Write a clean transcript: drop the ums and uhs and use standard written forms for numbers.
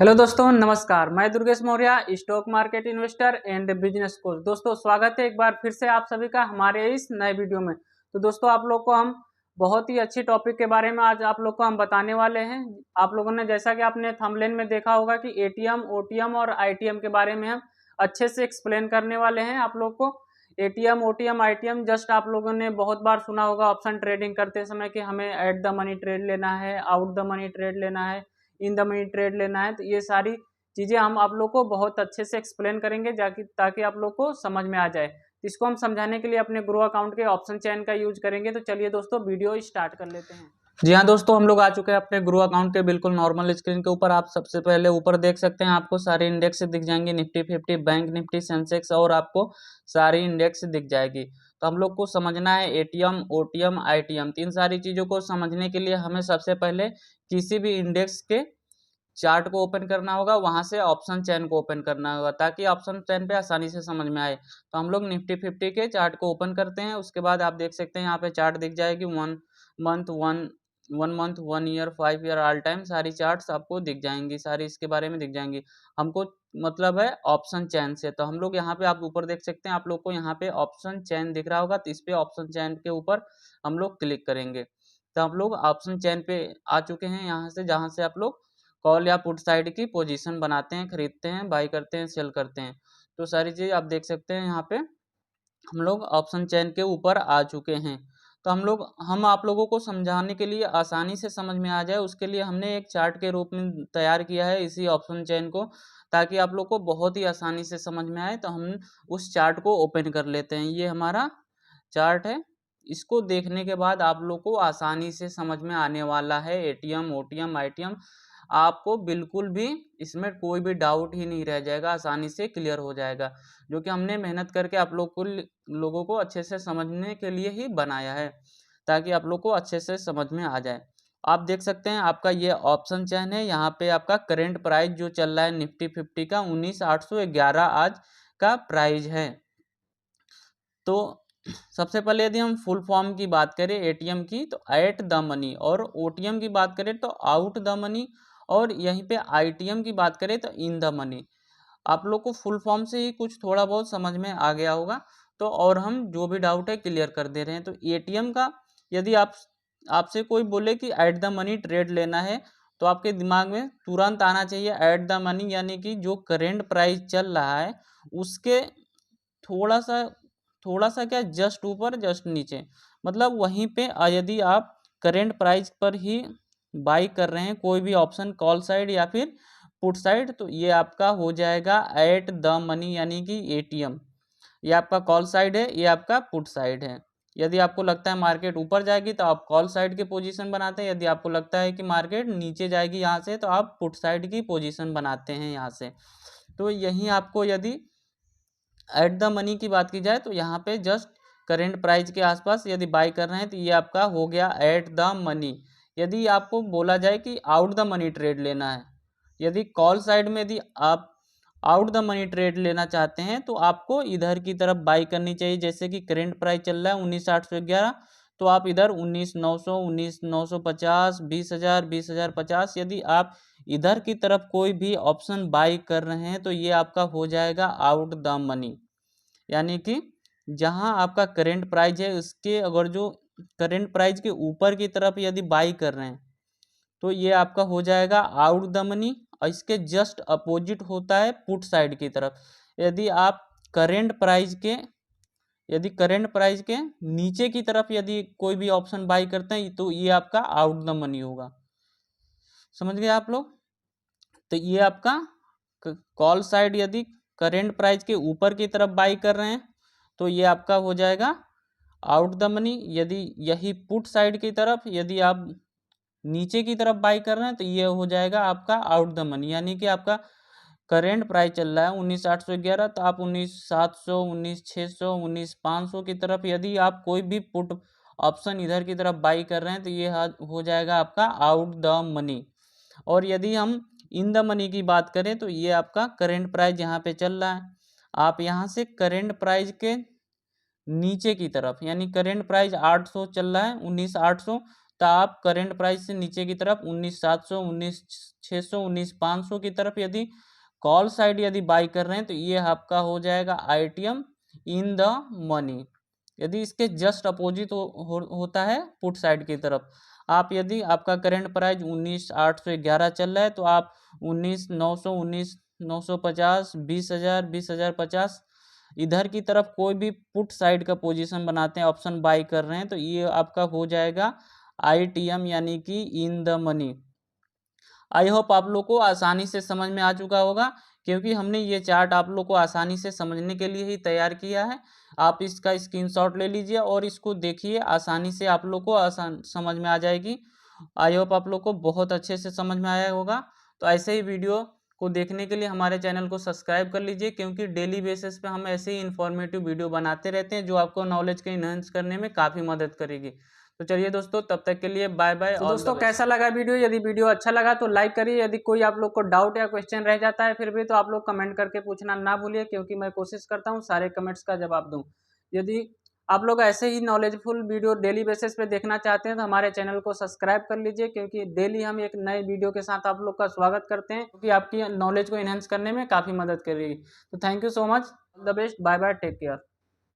Hello दोस्तों, नमस्कार। मैं Durgesh Maurya, stock market investor and business coach. दोस्तों, स्वागत है एक बार फिर से आप सभी का हमारे इस नए वीडियो में। तो दोस्तों, आप लोग को हम बहुत ही अच्छी टॉपिक के बारे में आज आप लोग को हम बताने वाले हैं। आप लोगों ने जैसा कि आपने थंबनेल में देखा होगा कि एटीएम, ओटीएम और आईटीएम के बारे में हम अच्छे से एक्सप्लेन करने वाले हैं आप लोग को। एटीएम, ओटीएम, आईटीएम जस्ट आप लोगों ने बहुत बार सुना होगा ऑप्शन ट्रेडिंग करते समय कि हमें एट द मनी ट्रेड लेना है, आउट द मनी ट्रेड लेना है, इन द मनी ट्रेड लेना है। तो ये सारी चीजें हम आप लोग को बहुत अच्छे से एक्सप्लेन करेंगे ताकि आप लोग को समझ में आ जाए। इसको हम समझाने के लिए अपने ग्रो अकाउंट के ऑप्शन चेन का यूज करेंगे। तो चलिए दोस्तों, वीडियो स्टार्ट कर लेते हैं। जी हाँ दोस्तों, हम लोग आ चुके हैं अपने ग्रो अकाउंट के बिल्कुल नॉर्मल स्क्रीन के ऊपर। आप सबसे पहले ऊपर देख सकते हैं, आपको सारे इंडेक्स दिख जाएंगे, निफ्टी 50, बैंक निफ्टी, सेंसेक्स, और आपको सारी इंडेक्स दिख जाएगी। तो हम लोग को समझना है एटीएम, ओटीएम, आईटीएम, तीन सारी चीजों को समझने के लिए हमें सबसे पहले किसी भी इंडेक्स के चार्ट को ओपन करना होगा, वहां से ऑप्शन चेन को ओपन करना होगा ताकि ऑप्शन चेन पे आसानी से समझ में आए। तो हम लोग निफ्टी 50 के चार्ट को ओपन करते हैं। उसके बाद आप देख सकते हैं यहाँ पे चार्ट दिख जाएगी, one month, 1 year, 5 year, all time, सारी चार्ट्स आपको दिख जाएंगी, सारी इसके बारे में दिख जाएंगी। हमको मतलब है ऑप्शन चेन से। तो हम लोग यहाँ पे आप ऊपर देख सकते हैं, आप लोग को यहाँ पे ऑप्शन चेन दिख रहा होगा, तो इस पे ऑप्शन चेन के ऊपर हम लोग क्लिक करेंगे। तो हम लोग ऑप्शन चेन पे आ चुके हैं, यहाँ से जहाँ से आप लोग कॉल या पुट साइड की पोजीशन बनाते हैं, खरीदते हैं, बाई करते हैं, सेल करते हैं। तो सारी चीज आप देख सकते हैं, यहाँ पे हम लोग ऑप्शन चेन के ऊपर आ चुके हैं। तो हम आप लोगों को समझाने के लिए आसानी से समझ में आ जाए, उसके लिए हमने एक चार्ट के रूप में तैयार किया है इसी ऑप्शन चेन को, ताकि आप लोग को बहुत ही आसानी से समझ में आए। तो हम उस चार्ट को ओपन कर लेते हैं। ये हमारा चार्ट है। इसको देखने के बाद आप लोग को आसानी से समझ में आने वाला है एटीएम, ओटीएम, आईटीएम। आपको बिल्कुल भी इसमें कोई भी डाउट ही नहीं रह जाएगा, आसानी से क्लियर हो जाएगा, जो कि हमने मेहनत करके आप लोगों को अच्छे से समझने के लिए ही बनाया है, ताकि आप लोग को अच्छे से समझ में आ जाए। आप देख सकते हैं, आपका ये ऑप्शन चेन है। यहाँ पे आपका करेंट प्राइस जो चल रहा है निफ्टी 50 का 19,811 आज का प्राइस है। तो सबसे पहले यदि हम फुल फॉर्म की बात करें एटीएम की, तो एट द मनी, और ओटीएम की बात करें तो आउट द मनी, और यहीं पे आईटीएम की बात करें तो इन द मनी। आप लोग को फुल फॉर्म से ही कुछ थोड़ा बहुत समझ में आ गया होगा। तो और हम जो भी डाउट है क्लियर कर दे रहे हैं। तो एटीएम का यदि आपसे कोई बोले कि एट द मनी ट्रेड लेना है, तो आपके दिमाग में तुरंत आना चाहिए एट द मनी, यानी कि जो करेंट प्राइस चल रहा है उसके थोड़ा सा क्या, जस्ट ऊपर, जस्ट नीचे, मतलब वहीं पे यदि आप करेंट प्राइस पर ही बाई कर रहे हैं कोई भी ऑप्शन, कॉल साइड या फिर पुट साइड, तो ये आपका हो जाएगा एट द मनी, यानी कि एटीएम। ये आपका कॉल साइड है, ये आपका पुट साइड है। यदि आपको लगता है मार्केट ऊपर जाएगी तो आप कॉल साइड की पोजीशन बनाते हैं, यदि आपको लगता है कि मार्केट नीचे जाएगी यहाँ से तो आप पुट साइड की पोजीशन बनाते हैं यहाँ से। तो यही आपको यदि एट द मनी की बात की जाए तो यहाँ पे जस्ट करेंट प्राइस के आसपास यदि बाई कर रहे हैं तो ये आपका हो गया एट द मनी। यदि आपको बोला जाए कि आउट द मनी ट्रेड लेना है, यदि कॉल साइड में यदि आप आउट द मनी ट्रेड लेना चाहते हैं तो आपको इधर की तरफ बाई करनी चाहिए। जैसे कि करेंट प्राइस चल रहा है 19,811, तो आप इधर 19,900, 19,950, 20,000, 20,050, यदि आप इधर की तरफ कोई भी ऑप्शन बाई कर रहे हैं तो ये आपका हो जाएगा आउट द मनी। यानी कि जहां आपका करेंट प्राइस है उसके अगर जो करेंट प्राइस के ऊपर की तरफ यदि बाई कर रहे हैं तो ये आपका हो जाएगा आउट द मनी, और इसके जस्ट अपोजिट होता है पुट साइड की तरफ। यदि आप करेंट प्राइस के नीचे की तरफ यदि कोई भी ऑप्शन बाई करते हैं तो ये आपका आउट द मनी होगा। समझ गए आप लोग? तो ये आपका कॉल साइड यदि करेंट प्राइस के ऊपर की तरफ बाई कर रहे हैं तो ये आपका हो जाएगा आउट द मनी। यदि यही पुट साइड की तरफ यदि आप नीचे की तरफ बाई कर रहे हैं तो ये हो जाएगा आपका आउट द मनी। यानी कि आपका करेंट प्राइस चल रहा है 19,811, तो आप 19,700, 19,600, 19,500 की तरफ यदि आप कोई भी पुट ऑप्शन इधर की तरफ बाई कर रहे हैं तो ये हो जाएगा आपका आउट द मनी। और यदि हम इन द मनी की बात करें तो ये आपका करेंट प्राइस यहाँ पे चल रहा है, आप यहाँ से करेंट प्राइस के नीचे की तरफ, यानी करेंट प्राइस 800 चल रहा है, 19,800, तो आप करेंट प्राइस से नीचे की तरफ 19,700, 19,600, 19,500 की तरफ यदि कॉल साइड यदि बाई कर रहे हैं तो ये आपका हो जाएगा आईटीएम इन द मनी। यदि इसके जस्ट अपोजिट होता है पुट साइड की तरफ, आप यदि आपका करंट प्राइस 19,811 चल रहा है तो आप 19,900, 19,950, 20,000, 20,050 इधर की तरफ कोई भी पुट साइड का पोजीशन बनाते हैं, ऑप्शन बाई कर रहे हैं, तो ये आपका हो जाएगा आईटीएम यानी कि in the money. I hope आप लोग को आसानी से समझ में आ चुका होगा, क्योंकि हमने ये चार्ट आप लोग को आसानी से समझने के लिए ही तैयार किया है। आप इसका स्क्रीनशॉट ले लीजिए और इसको देखिए, आसानी से आप लोग को आसान समझ में आ जाएगी। आई होप आप लोग को बहुत अच्छे से समझ में आया होगा। तो ऐसे ही वीडियो को देखने के लिए हमारे चैनल को सब्सक्राइब कर लीजिए, क्योंकि डेली बेसिस पे हम ऐसे ही इन्फॉर्मेटिव वीडियो बनाते रहते हैं जो आपको नॉलेज को इन्हेंस करने में काफ़ी मदद करेगी। तो चलिए दोस्तों, तब तक के लिए बाय बाय। तो दोस्तों कैसा लगा वीडियो? यदि वीडियो अच्छा लगा तो लाइक करिए। यदि कोई आप लोग को डाउट या क्वेश्चन रह जाता है फिर भी, तो आप लोग कमेंट करके पूछना ना भूलिए, क्योंकि मैं कोशिश करता हूँ सारे कमेंट्स का जवाब दूँ। यदि आप लोग ऐसे ही नॉलेजफुल वीडियो डेली बेसिस पे देखना चाहते हैं तो हमारे चैनल को सब्सक्राइब कर लीजिए, क्योंकि डेली हम एक नए वीडियो के साथ आप लोग का स्वागत करते हैं, क्योंकि आपकी नॉलेज को इन्हेंस करने में काफ़ी मदद करेगी। तो thank you so much, all the best, bye bye, take care.